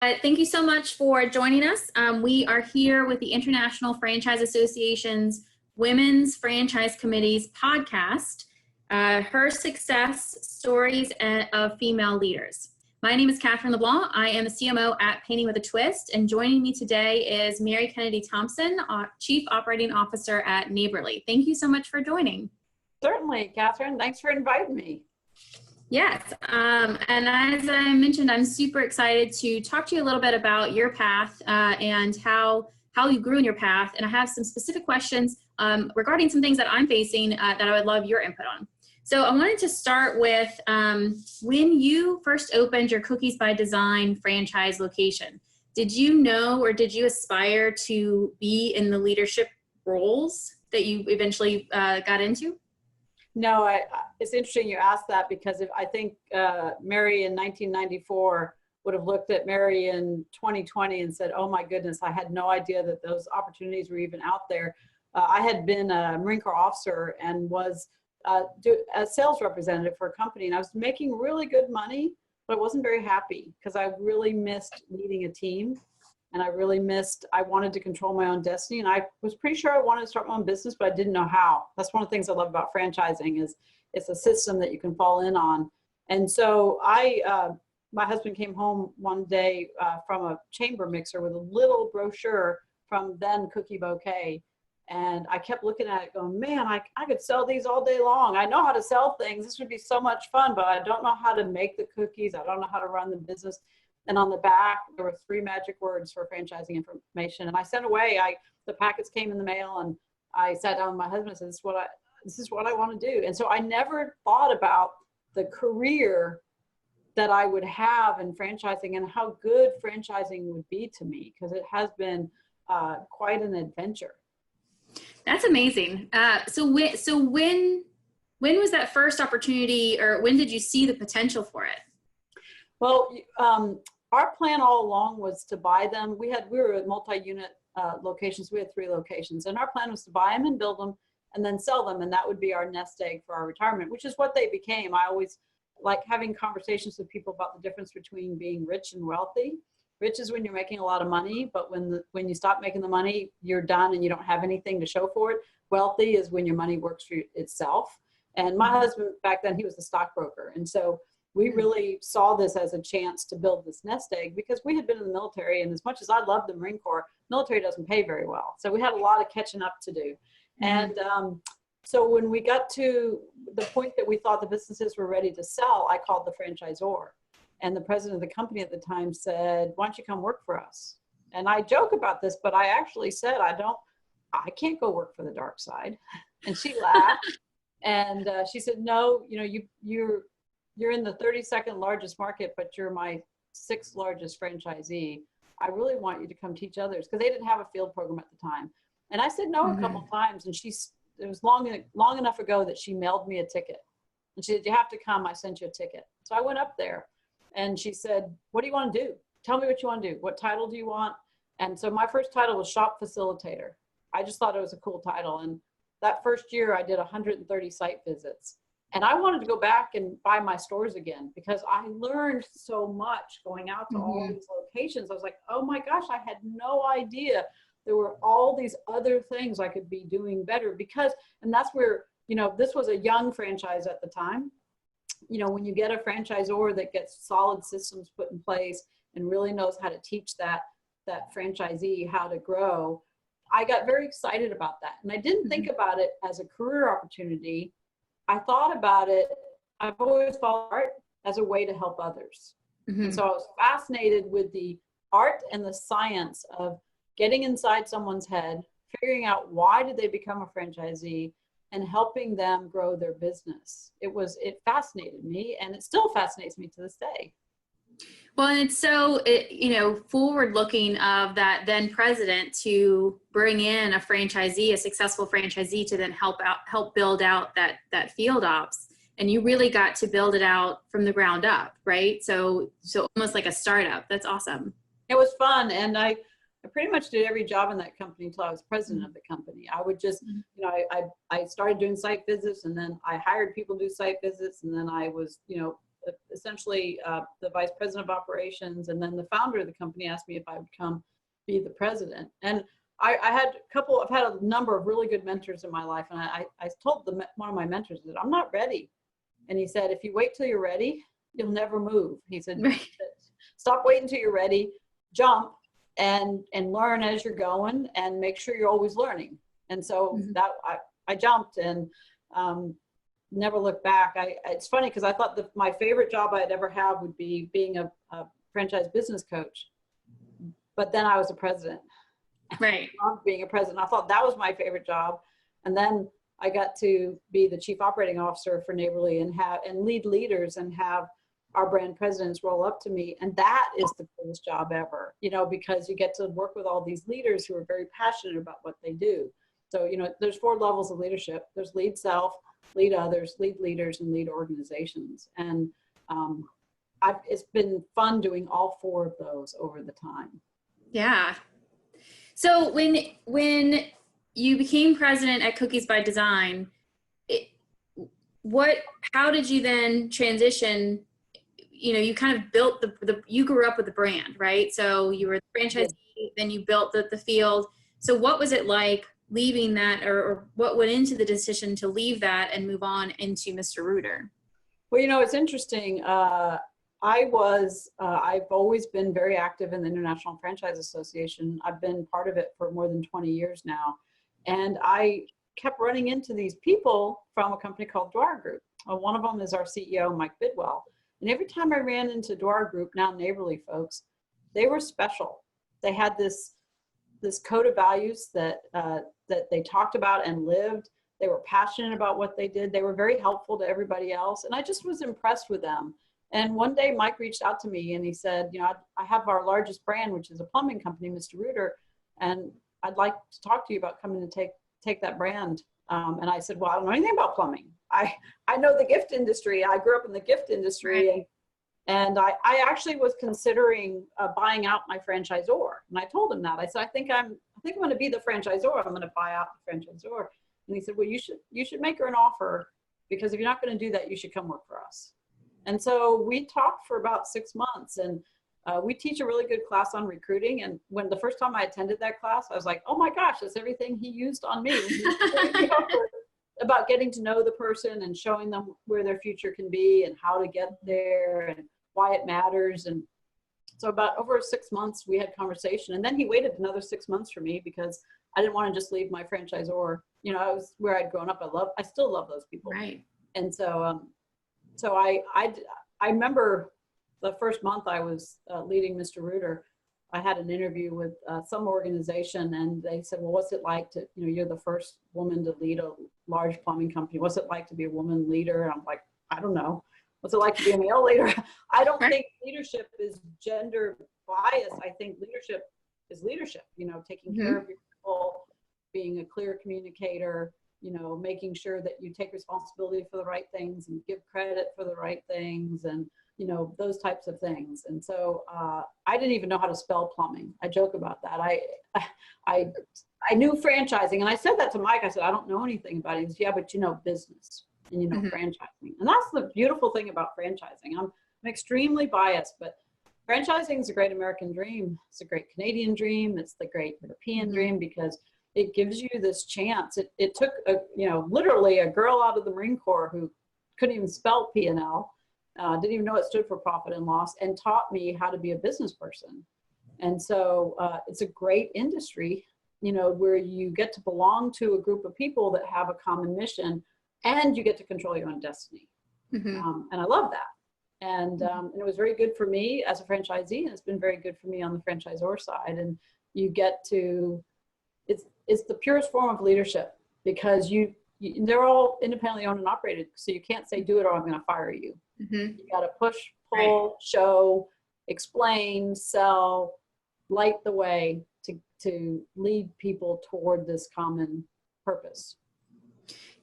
Thank you so much for joining us. We are here with the International Franchise Association's Women's Franchise Committee's podcast, Her Success Stories of Female Leaders. My name is Catherine LeBlanc. I am the CMO at Painting with a Twist, and joining me today is Mary Kennedy Thompson, Chief Operating Officer at Neighborly. Thank you so much for joining. Certainly, Catherine. Thanks for inviting me. Yes, and as I mentioned, I'm super excited to talk to you a little bit about your path and how you grew in your path. And I have some specific questions regarding some things that I'm facing that I would love your input on. So I wanted to start with when you first opened your Cookies by Design franchise location, did you know or did you aspire to be in the leadership roles that you eventually got into? No, it's interesting you asked that because I think Mary in 1994 would have looked at Mary in 2020 and said, oh my goodness, I had no idea that those opportunities were even out there. I had been a Marine Corps officer and was a sales representative for a company, and I was making really good money, but I wasn't very happy because I really missed leading a team. And I wanted to control my own destiny. And I was pretty sure I wanted to start my own business, but I didn't know how. That's one of the things I love about franchising is it's a system that you can fall in on. And so my husband came home one day from a chamber mixer with a little brochure from then Cookie Bouquet. And I kept looking at it going, man, I could sell these all day long. I know how to sell things. This would be so much fun, but I don't know how to make the cookies. I don't know how to run the business. And on the back, there were 3 magic words for franchising information. And I sent away, the packets came in the mail, and I sat down with my husband and said, this is what I want to do. And so I never thought about the career that I would have in franchising and how good franchising would be to me, because it has been quite an adventure. That's amazing. So when was that first opportunity, or when did you see the potential for it? Well, our plan all along was to buy them. We were at multi-unit locations. We had 3 locations, and our plan was to buy them and build them and then sell them. And that would be our nest egg for our retirement, which is what they became. I always like having conversations with people about the difference between being rich and wealthy. Rich is when you're making a lot of money, but when you stop making the money, you're done and you don't have anything to show for it. Wealthy is when your money works for itself. And my husband back then, he was a stockbroker. And so we really saw this as a chance to build this nest egg because we had been in the military, and as much as I love the Marine Corps, military doesn't pay very well. So we had a lot of catching up to do. And so when we got to the point that we thought the businesses were ready to sell, I called the franchisor. And the president of the company at the time said, why don't you come work for us? And I joke about this, but I actually said, I can't go work for the dark side. And she laughed. And she said, no, you're in the 32nd largest market, but you're my 6th largest franchisee. I really want you to come teach others, because they didn't have a field program at the time. And I said no a couple of times, and it was long enough ago that she mailed me a ticket. And she said, you have to come, I sent you a ticket. So I went up there, and she said, what do you want to do? Tell me what you want to do. What title do you want? And so my first title was shop facilitator. I just thought it was a cool title. And that first year I did 130 site visits. And I wanted to go back and buy my stores again because I learned so much going out to all these locations. I was like, oh my gosh, I had no idea there were all these other things I could be doing better and that's where, this was a young franchise at the time. When you get a franchisor that gets solid systems put in place and really knows how to teach that franchisee how to grow, I got very excited about that. And I didn't think about it as a career opportunity. I thought about it, I've always followed art as a way to help others. And so I was fascinated with the art and the science of getting inside someone's head, figuring out why did they become a franchisee, and helping them grow their business. It fascinated me, and it still fascinates me to this day. Well, and it's so, forward-looking of that then president to bring in a successful franchisee to then help build out that field ops. And you really got to build it out from the ground up, right? So almost like a startup. That's awesome. It was fun. And I pretty much did every job in that company until I was president of the company. I would just, I started doing site visits, and then I hired people to do site visits. And then I was, essentially the vice president of operations, and then the founder of the company asked me if I would come be the president. And I've had a number of really good mentors in my life, and I told one of my mentors that I'm not ready. And he said, if you wait till you're ready, you'll never move. He said, stop waiting till you're ready, jump and learn as you're going, and make sure you're always learning. And so that I jumped and never looked back. It's funny because I thought my favorite job I'd ever have would be being a franchise business coach. But then I was a president. Right. Being a president, I thought that was my favorite job. And then I got to be the chief operating officer for Neighborly and lead leaders and have our brand presidents roll up to me. And that is the coolest job ever, because you get to work with all these leaders who are very passionate about what they do. So, there's 4 levels of leadership. There's lead self, lead others, lead leaders, and lead organizations. And it's been fun doing all 4 of those over the time. Yeah. So when you became president at Cookies by Design, how did you then transition? You kind of built you grew up with the brand, right? So you were the franchisee, then you built the field. So what was it like leaving that, or what went into the decision to leave that and move on into Mr. Rooter? Well, it's interesting. I've always been very active in the International Franchise Association. I've been part of it for more than 20 years now. And I kept running into these people from a company called Dwyer Group. One of them is our CEO, Mike Bidwell. And every time I ran into Dwyer Group, now Neighborly folks, they were special. They had this code of values that they talked about and lived. They were passionate about what they did. They were very helpful to everybody else. And I just was impressed with them. And one day Mike reached out to me and he said, I have our largest brand, which is a plumbing company, Mr. Rooter, and I'd like to talk to you about coming to take that brand. And I said, well, I don't know anything about plumbing. I know the gift industry. I grew up in the gift industry. Right. And I actually was considering buying out my franchisor. And I told him that. I said, I think I'm going to be the franchisor. I'm going to buy out the franchisor. And he said, well, you should make her an offer, because if you're not going to do that, you should come work for us. And so we talked for about 6 months, and we teach a really good class on recruiting. And when the first time I attended that class, I was like, oh my gosh, that's everything he used on me. About getting to know the person and showing them where their future can be and how to get there and why it matters. And so about over 6 months, we had conversation. And then he waited another 6 months for me, because I didn't want to just leave my franchisor. I was where I'd grown up. I still love those people. Right. And so, I remember the first month I was leading Mr. Rooter, I had an interview with some organization, and they said, well, what's it like to, you're the first woman to lead a large plumbing company. What's it like to be a woman leader? And I'm like, I don't know. What's it like to be a male leader? I don't think leadership is gender biased. I think leadership is leadership, taking care of your people, being a clear communicator, making sure that you take responsibility for the right things and give credit for the right things, and those types of things. And so I didn't even know how to spell plumbing. I joke about that. I knew franchising, and I said that to Mike. I said, I don't know anything about it. He said, yeah, but you know business and you know franchising. And that's the beautiful thing about franchising. I'm extremely biased, but franchising is a great American dream. It's a great Canadian dream. It's the great European dream, because it gives you this chance. It took literally a girl out of the Marine Corps who couldn't even spell P&L, didn't even know it stood for profit and loss, and taught me how to be a business person. And so it's a great industry, where you get to belong to a group of people that have a common mission, and you get to control your own destiny. And I love that. And it was very good for me as a franchisee, and it's been very good for me on the franchisor side. And you get to, it's the purest form of leadership, because they're all independently owned and operated. So you can't say, do it or I'm going to fire you. You got to push, pull, show, explain, sell, light the way to lead people toward this common purpose.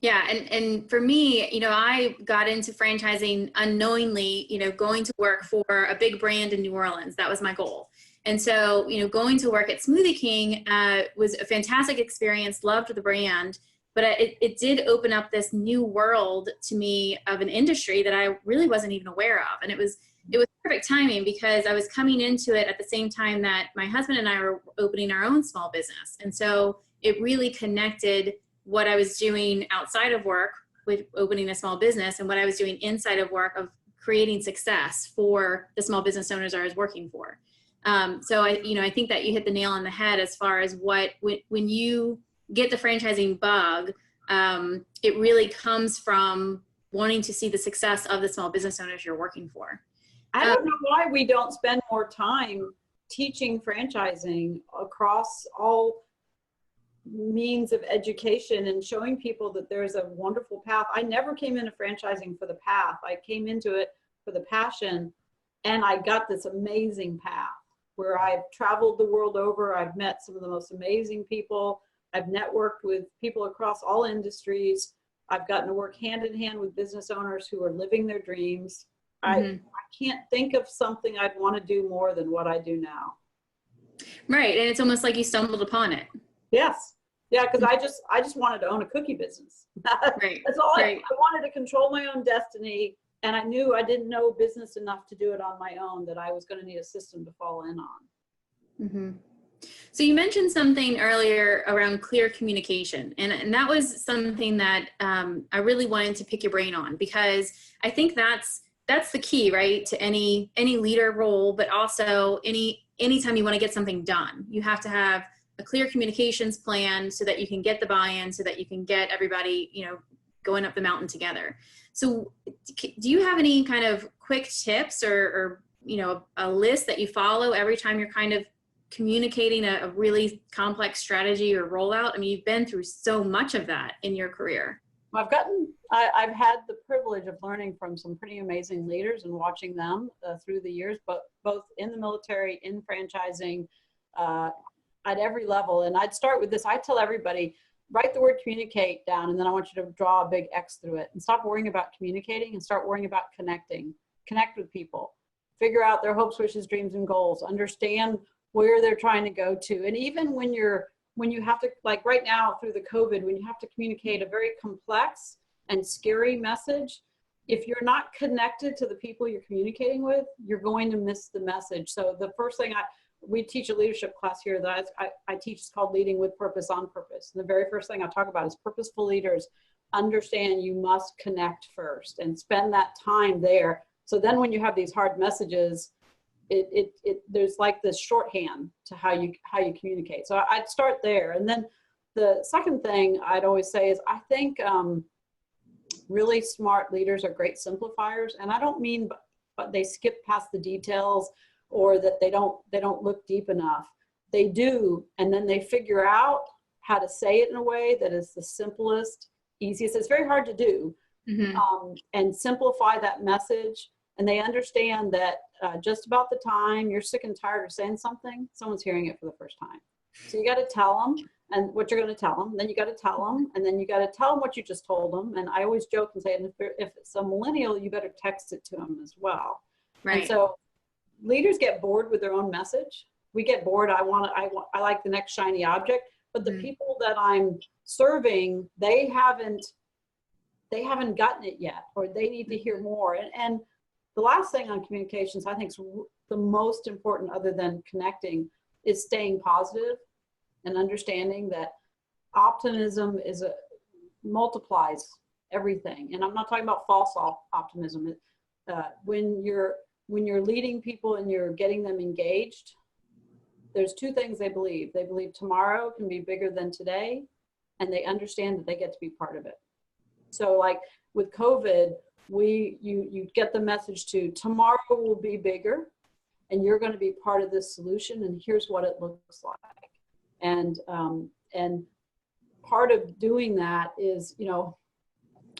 Yeah. And for me, I got into franchising unknowingly, going to work for a big brand in New Orleans. That was my goal. And so, going to work at Smoothie King was a fantastic experience, loved the brand. but it did open up this new world to me of an industry that I really wasn't even aware of. And it was perfect timing because I was coming into it at the same time that my husband and I were opening our own small business. And so it really connected what I was doing outside of work with opening a small business and what I was doing inside of work of creating success for the small business owners I was working for. So I think that you hit the nail on the head as far as when you get the franchising bug, it really comes from wanting to see the success of the small business owners you're working for. I don't know why we don't spend more time teaching franchising across all means of education and showing people that there's a wonderful path. I never came into franchising for the path. I came into it for the passion, and I got this amazing path where I've traveled the world over. I've met some of the most amazing people. I've networked with people across all industries. I've gotten to work hand in hand with business owners who are living their dreams. I can't think of something I'd want to do more than what I do now. Right. And it's almost like you stumbled upon it. Yes. Yeah, because I just wanted to own a cookie business. Right. That's all. Right. I wanted to control my own destiny, and I knew I didn't know business enough to do it on my own, that I was going to need a system to fall in on. Mm-hmm. So you mentioned something earlier around clear communication, and that was something that I really wanted to pick your brain on, because I think that's the key, right, to any leader role, but also anytime you want to get something done, you have to have a clear communications plan so that you can get the buy-in, so that you can get everybody, going up the mountain together. So do you have any kind of quick tips or a list that you follow every time you're kind of communicating a really complex strategy or rollout? I mean, you've been through so much of that in your career. I've had the privilege of learning from some pretty amazing leaders and watching them through the years, but both in the military, in franchising, at every level. And I'd start with this. I tell everybody, write the word communicate down, and then I want you to draw a big X through it, and stop worrying about communicating and start worrying about connecting. Connect with people, figure out their hopes, wishes, dreams, and goals, understand where they're trying to go to. And even when you have to, like right now through the COVID, when you have to communicate a very complex and scary message, if you're not connected to the people you're communicating with, you're going to miss the message. So the first thing we teach a leadership class here that I teach is called Leading with Purpose on Purpose. And the very first thing I talk about is purposeful leaders understand you must connect first and spend that time there. So then when you have these hard messages, there's like this shorthand to how you communicate. So I'd start there. And then the second thing I'd always say is I think really smart leaders are great simplifiers. And I don't mean but they skip past the details or that they don't look deep enough. They do, and then they figure out how to say it in a way that is the simplest, easiest. It's very hard to do, and simplify that message. And they understand that just about the time you're sick and tired of saying something, someone's hearing it for the first time. So you got to tell them and what you're going to tell them. Then you got to tell them, and then you got to tell them what you just told them. And I always joke and say, and if it's a millennial, you better text it to them as well. Right. And so leaders get bored with their own message. We get bored. I like the next shiny object, but the people that I'm serving, they haven't gotten it yet, or they need to hear more. And the last thing on communications, I think is the most important other than connecting, is staying positive and understanding that optimism multiplies everything. And I'm not talking about false optimism. When you're leading people and you're getting them engaged, there's two things they believe. They believe tomorrow can be bigger than today, and they understand that they get to be part of it. So like with COVID, you get the message to tomorrow will be bigger, and you're going to be part of this solution, and here's what it looks like. And part of doing that is,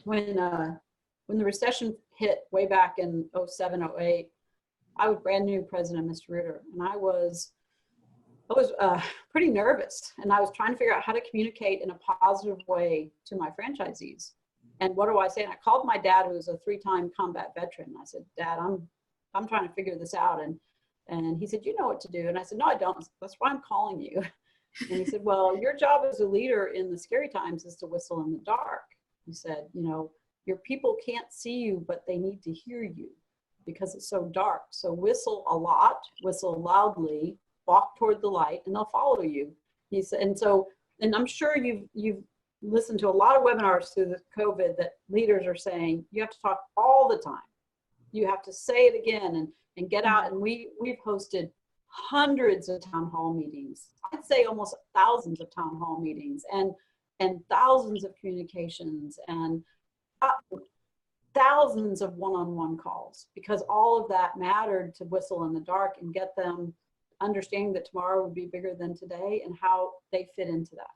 when the recession hit way back in 07, 08, I was brand new president, Mr. Ritter, and I was pretty nervous, and I was trying to figure out how to communicate in a positive way to my franchisees. And what do I say? And I called my dad, who was a 3-time combat veteran. I said, Dad, I'm trying to figure this out. And he said, you know what to do. And I said, no, I don't. That's why I'm calling you. And he said, well, your job as a leader in the scary times is to whistle in the dark. He said, you know, your people can't see you, but they need to hear you because it's so dark. So whistle a lot, whistle loudly, walk toward the light, and they'll follow you. He said, and I'm sure you've listened to a lot of webinars through the COVID that leaders are saying, you have to talk all the time. You have to say it again and get out. And we've hosted hundreds of town hall meetings. I'd say almost thousands of town hall meetings and thousands of communications and thousands of one-on-one calls, because all of that mattered to whistle in the dark and get them understanding that tomorrow would be bigger than today and how they fit into that.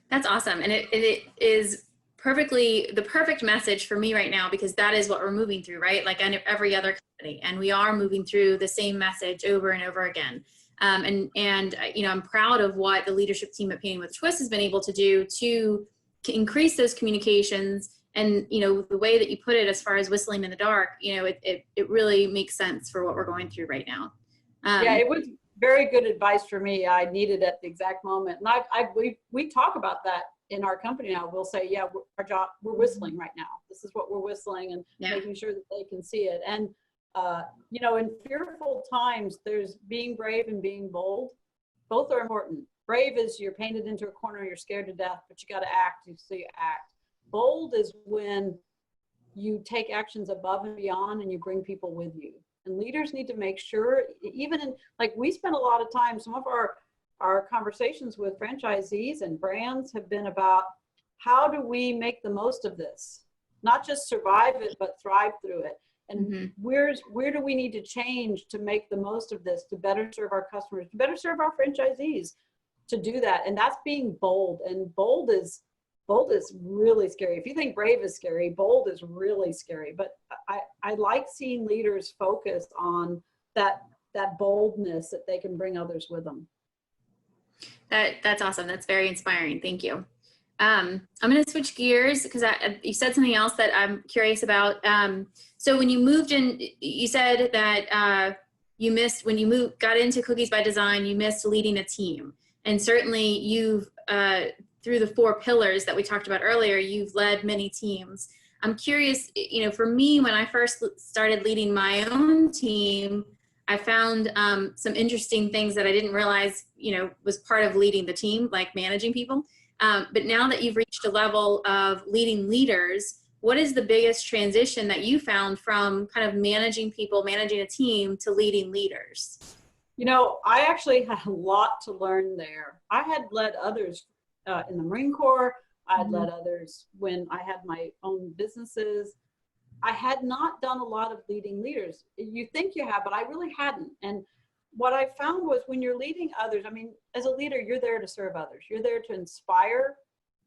That's awesome. And it is perfectly the perfect message for me right now, because that is what we're moving through, right? Like every other company, and we are moving through the same message over and over again. And you know, I'm proud of what the leadership team at Painting with a Twist has been able to do to increase those communications. And, you know, the way that you put it as far as whistling in the dark, you know, it really makes sense for what we're going through right now. Yeah, it was very good advice for me. I needed it at the exact moment. And we talk about that in our company now. We'll say, yeah, we're whistling right now. This is what we're whistling, and making sure that they can see it. And, you know, in fearful times, there's being brave and being bold. Both are important. Brave is you're painted into a corner, you're scared to death, but you got to act, so you act. Bold is when you take actions above and beyond and you bring people with you. And leaders need to make sure, even in, like, we spend a lot of time, some of our conversations with franchisees and brands have been about how do we make the most of this? Not just survive it, but thrive through it. And where do we need to change to make the most of this, to better serve our customers, to better serve our franchisees, to do that? And that's being bold. And bold is really scary. If you think brave is scary, bold is really scary. But I like seeing leaders focus on that boldness that they can bring others with them. That's awesome. That's very inspiring. Thank you. I'm going to switch gears because you said something else that I'm curious about. So when you moved in, you said that you missed, when you got into Cookies by Design, you missed leading a team. And certainly you've, through the 4 pillars that we talked about earlier, you've led many teams. I'm curious, you know, for me, when I first started leading my own team, I found some interesting things that I didn't realize, you know, was part of leading the team, like managing people. But now that you've reached a level of leading leaders, what is the biggest transition that you found from kind of managing people, managing a team, to leading leaders? You know, I actually had a lot to learn there. I had led others in the Marine Corps. I had led others when I had my own businesses. I had not done a lot of leading leaders. You think you have, but I really hadn't. And what I found was when you're leading others, I mean, as a leader, you're there to serve others. You're there to inspire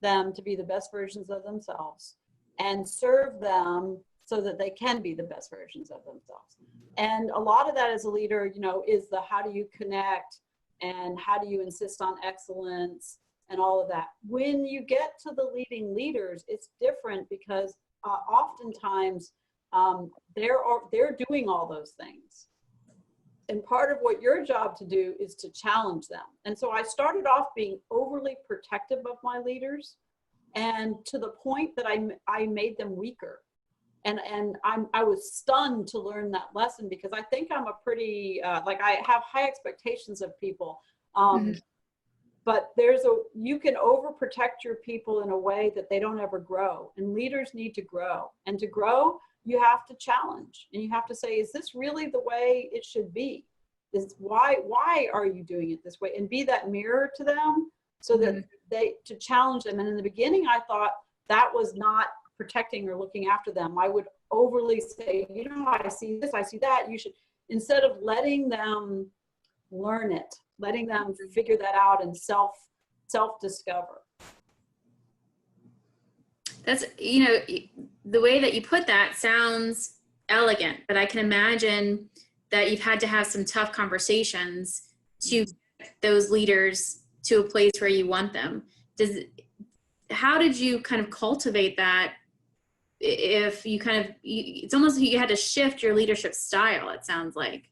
them to be the best versions of themselves and serve them so that they can be the best versions of themselves. And a lot of that as a leader, you know, is the how do you connect and how do you insist on excellence and all of that. When you get to the leading leaders, it's different because oftentimes they're doing all those things. And part of what your job to do is to challenge them. And so I started off being overly protective of my leaders, and to the point that I made them weaker. And I was stunned to learn that lesson, because I think I'm a pretty, like, I have high expectations of people. But you can overprotect your people in a way that they don't ever grow. And leaders need to grow. And to grow, you have to challenge. And you have to say, is this really the way it should be? Why are you doing it this way? And be that mirror to them so that to challenge them. And in the beginning, I thought that was not protecting or looking after them. I would overly say, you know, I see this, I see that. You should, instead of letting them learn it, letting them figure that out and self-discover. That's, you know, the way that you put that sounds elegant, but I can imagine that you've had to have some tough conversations to get those leaders to a place where you want them. How did you kind of cultivate that? If you kind of, it's almost like you had to shift your leadership style, it sounds like.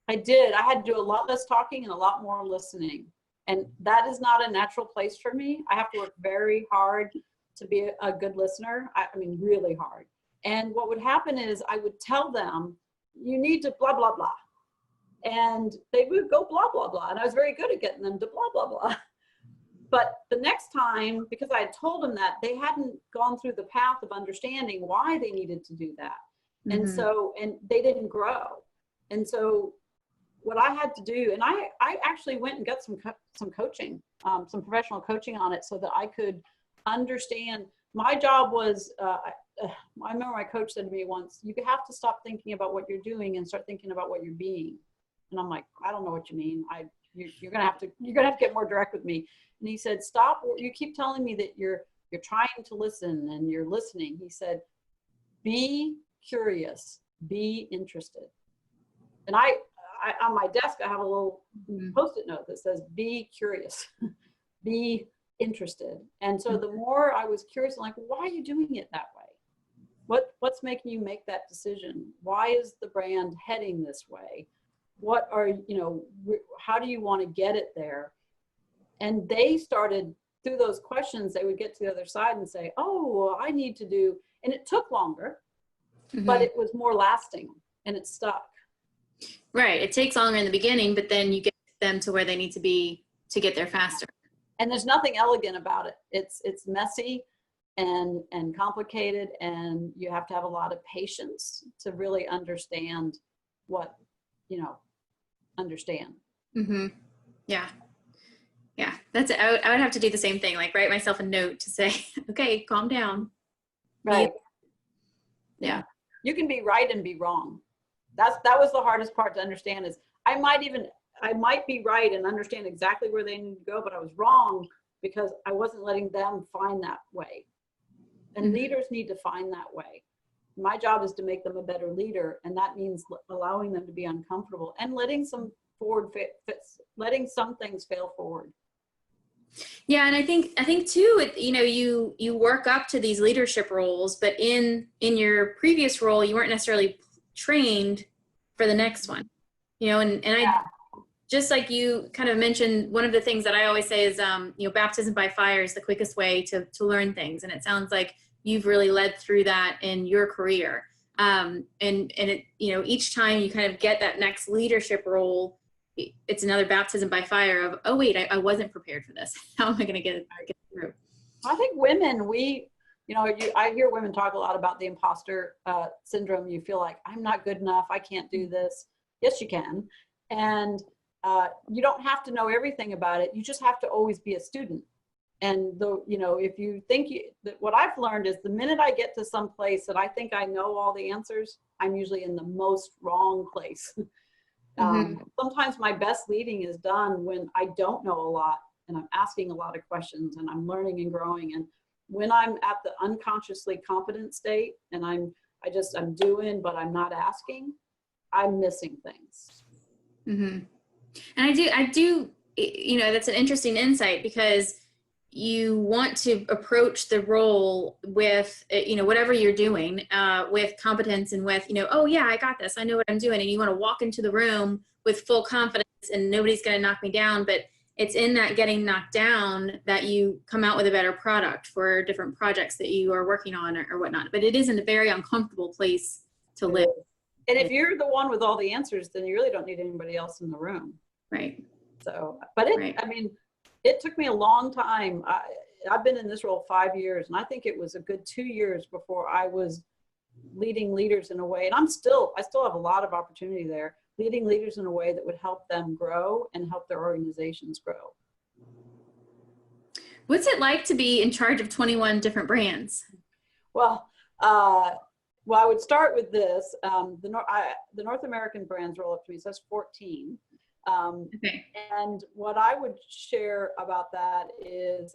I did. I had to do a lot less talking and a lot more listening. And that is not a natural place for me. I have to work very hard to be a good listener. I mean, really hard. And what would happen is I would tell them, you need to blah, blah, blah. And they would go blah, blah, blah. And I was very good at getting them to blah, blah, blah. But the next time, because I had told them that, they hadn't gone through the path of understanding why they needed to do that. And so, and they didn't grow. And so what I had to do, and I actually went and got some coaching, some professional coaching on it so that I could understand. My job was, I remember my coach said to me once, you have to stop thinking about what you're doing and start thinking about what you're being. And I'm like, I don't know what you mean. You're gonna have to get more direct with me. And he said, stop. You keep telling me that you're trying to listen and you're listening. He said, be curious, be interested. And I on my desk, I have a little Post-it note that says, be curious, be interested. And so the more I was curious, I'm like, why are you doing it that way? What's making you make that decision? Why is the brand heading this way? What are, how do you want to get it there? And they started, through those questions, they would get to the other side and say, oh, well, I need to do, and it took longer, but it was more lasting and it stuck. Right. It takes longer in the beginning, but then you get them to where they need to be to get there faster. And there's nothing elegant about it. It's messy and complicated, and you have to have a lot of patience to really understand what, understand. Yeah. Yeah. That's it. I would have to do the same thing, like write myself a note to say, okay, calm down. Right. Yeah. You can be right and be wrong. That was the hardest part to understand, is I might be right and understand exactly where they need to go, but I was wrong because I wasn't letting them find that way. And leaders need to find that way. My job is to make them a better leader, and that means allowing them to be uncomfortable and letting some things fail forward. Yeah, and I think too, you work up to these leadership roles, but in your previous role, you weren't necessarily trained for the next one, and I, just like you kind of mentioned, one of the things that I always say is, baptism by fire is the quickest way to learn things. And it sounds like you've really led through that in your career. And it, each time you kind of get that next leadership role, it's another baptism by fire of, oh wait, I wasn't prepared for this. How am I going to get through? I think women, I hear women talk a lot about the imposter syndrome. You feel like, I'm not good enough, I can't do this. Yes, you can. And you don't have to know everything about it. You just have to always be a student. And if you think that, what I've learned is the minute I get to some place that I think I know all the answers, I'm usually in the most wrong place. Sometimes my best leading is done when I don't know a lot and I'm asking a lot of questions and I'm learning and growing. And when I'm at the unconsciously competent state and I'm doing, but I'm not asking, I'm missing things. And I do, that's an interesting insight, because you want to approach the role with, whatever you're doing, with competence and with, oh yeah, I got this, I know what I'm doing. And you want to walk into the room with full confidence and nobody's going to knock me down. But it's in that getting knocked down that you come out with a better product for different projects that you are working on or whatnot. But it is in a very uncomfortable place to live. And if you're the one with all the answers, then you really don't need anybody else in the room. Right. So, but it took me a long time. I've been in this role 5 years, and I think it was a good 2 years before I was leading leaders in a way, and I still have a lot of opportunity there, leading leaders in a way that would help them grow and help their organizations grow. What's it like to be in charge of 21 different brands? Well, I would start with this. The North American brands roll up to me, so that's 14. Okay. And what I would share about that is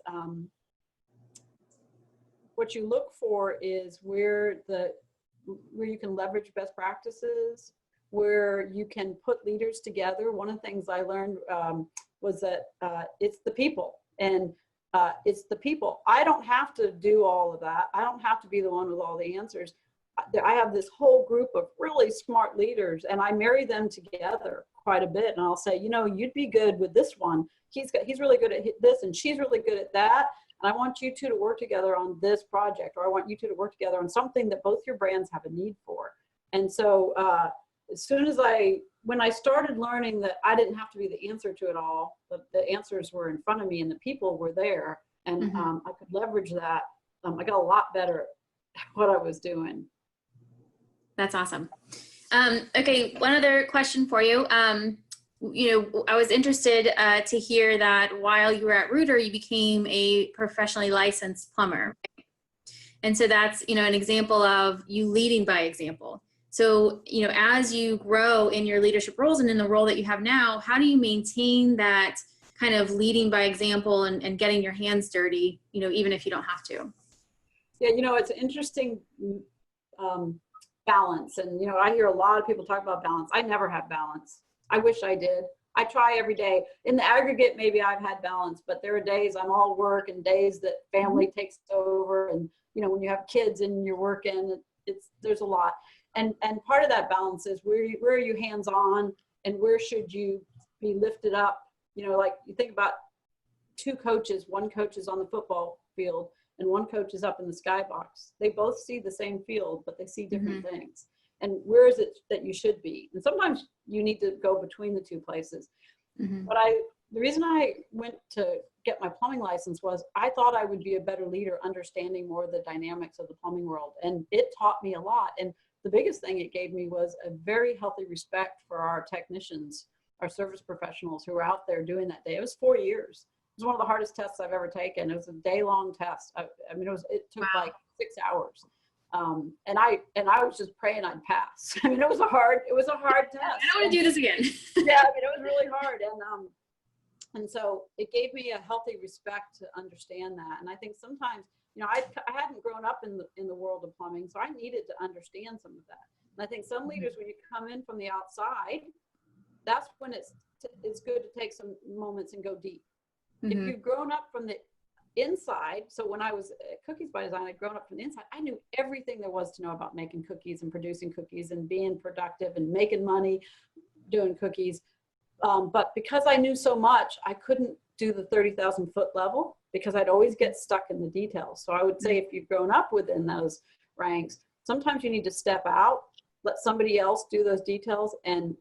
what you look for is where you can leverage best practices, where you can put leaders together. One of the things I learned was that it's the people, and it's the people. I don't have to do all of that. I don't have to be the one with all the answers. I have this whole group of really smart leaders, and I marry them together quite a bit, and I'll say, you know, you'd be good with this one. He's really good at this, and she's really good at that. And I want you two to work together on this project, or I want you two to work together on something that both your brands have a need for. And so as soon as when I started learning that I didn't have to be the answer to it all, the answers were in front of me and the people were there, and I could leverage that, I got a lot better at what I was doing. That's awesome. Okay, one other question for you. You know, I was interested to hear that while you were at Reuter, you became a professionally licensed plumber. And so that's, you know, an example of you leading by example. So, you know, as you grow in your leadership roles and in the role that you have now, how do you maintain that kind of leading by example and getting your hands dirty, you know, even if you don't have to? Yeah, you know, it's an interesting balance. And, you know, I hear a lot of people talk about balance. I never have balance. I wish I did. I try every day. In the aggregate, maybe I've had balance, but there are days I'm all work and days that family takes over. And, you know, when you have kids and you're working, there's a lot. And part of that balance is where are you hands-on and where should you be lifted up? You know, like you think about two coaches, one coach is on the football field and one coach is up in the skybox. They both see the same field, but they see different things. And where is it that you should be? And sometimes you need to go between the two places. But the reason I went to get my plumbing license was I thought I would be a better leader understanding more of the dynamics of the plumbing world. And it taught me a lot. And the biggest thing it gave me was a very healthy respect for our technicians, our service professionals who were out there doing that day. It was 4 years. It was one of the hardest tests I've ever taken. It was a day-long test. I mean, it took like 6 hours. And I was just praying I'd pass. I mean, it was a hard test. I don't want to do this again. Yeah, I mean, it was really hard. And so it gave me a healthy respect to understand that. And I think sometimes, you know, I hadn't grown up in the world of plumbing, so I needed to understand some of that. And I think some leaders, when you come in from the outside, that's when it's good to take some moments and go deep. If you've grown up from the inside, so when I was at Cookies by Design, I'd grown up from the inside. I knew everything there was to know about making cookies and producing cookies and being productive and making money doing cookies. But because I knew so much, I couldn't do the 30,000 foot level because I'd always get stuck in the details. So I would say if you've grown up within those ranks, sometimes you need to step out, let somebody else do those details and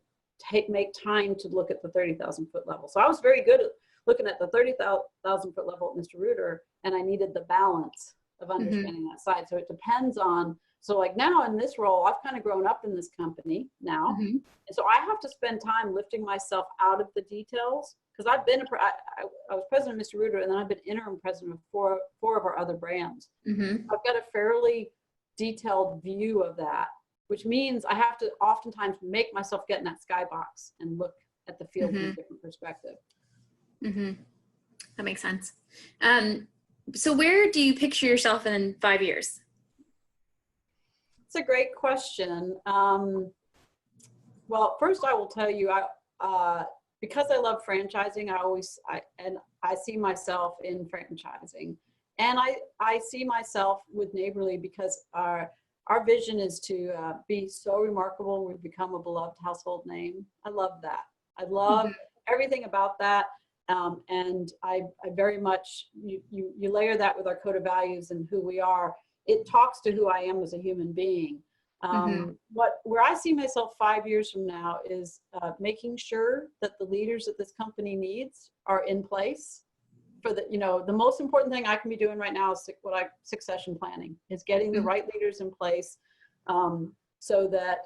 make time to look at the 30,000 foot level. So I was very good at looking at the 30,000 foot level at Mr. Reuter, and I needed the balance of understanding that side. So it depends on, so like now in this role, I've kind of grown up in this company now. And so I have to spend time lifting myself out of the details because I've been, I was president of Mr. Reuter, and then I've been interim president of four of our other brands. I've got a fairly detailed view of that, which means I have to oftentimes make myself get in that skybox and look at the field from a different perspective. That makes sense. So where do you picture yourself in 5 years? It's a great question. Well, first I will tell you, because I love franchising, I see myself in franchising, and I see myself with Neighborly because our vision is to be so remarkable. We've become a beloved household name. I love that. I love everything about that. And I very much, you layer that with our code of values and who we are. It talks to who I am as a human being. Where I see myself 5 years from now is making sure that the leaders that this company needs are in place. For the most important thing I can be doing right now is succession planning, is getting the right leaders in place, so that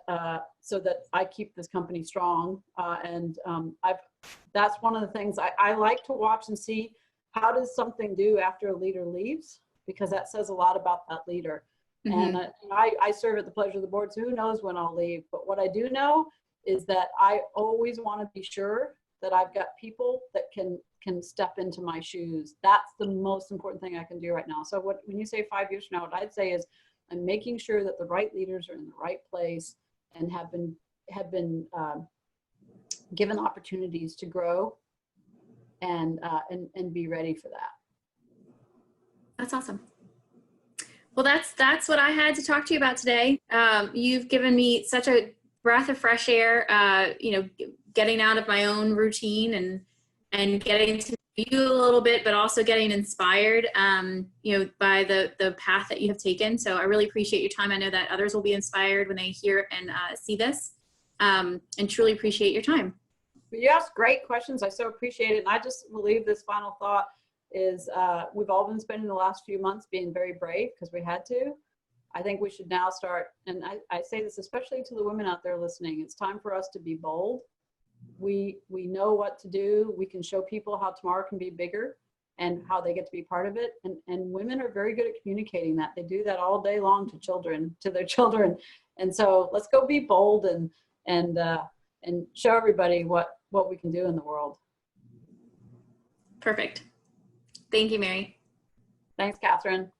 I keep this company strong. That's one of the things I like to watch and see, how does something do after a leader leaves, because that says a lot about that leader. And I serve at the pleasure of the board, so who knows when I'll leave. But what I do know is that I always want to be sure that I've got people that can step into my shoes. That's the most important thing I can do right now. So when you say 5 years from now, what I'd say is I'm making sure that the right leaders are in the right place and have been given opportunities to grow and be ready for that. That's awesome. Well, that's what I had to talk to you about today. You've given me such a breath of fresh air, getting out of my own routine and getting to you a little bit, but also getting inspired, you know, by the path that you have taken. So I really appreciate your time. I know that others will be inspired when they hear and see this, and truly appreciate your time. You asked great questions. I so appreciate it. And I just believe this final thought is we've all been spending the last few months being very brave because we had to. I think we should now start, and I say this especially to the women out there listening, it's time for us to be bold. We know what to do. We can show people how tomorrow can be bigger and how they get to be part of it. And women are very good at communicating that. They do that all day long to their children. And so let's go be bold and show everybody what we can do in the world. Perfect. Thank you, Mary. Thanks, Catherine.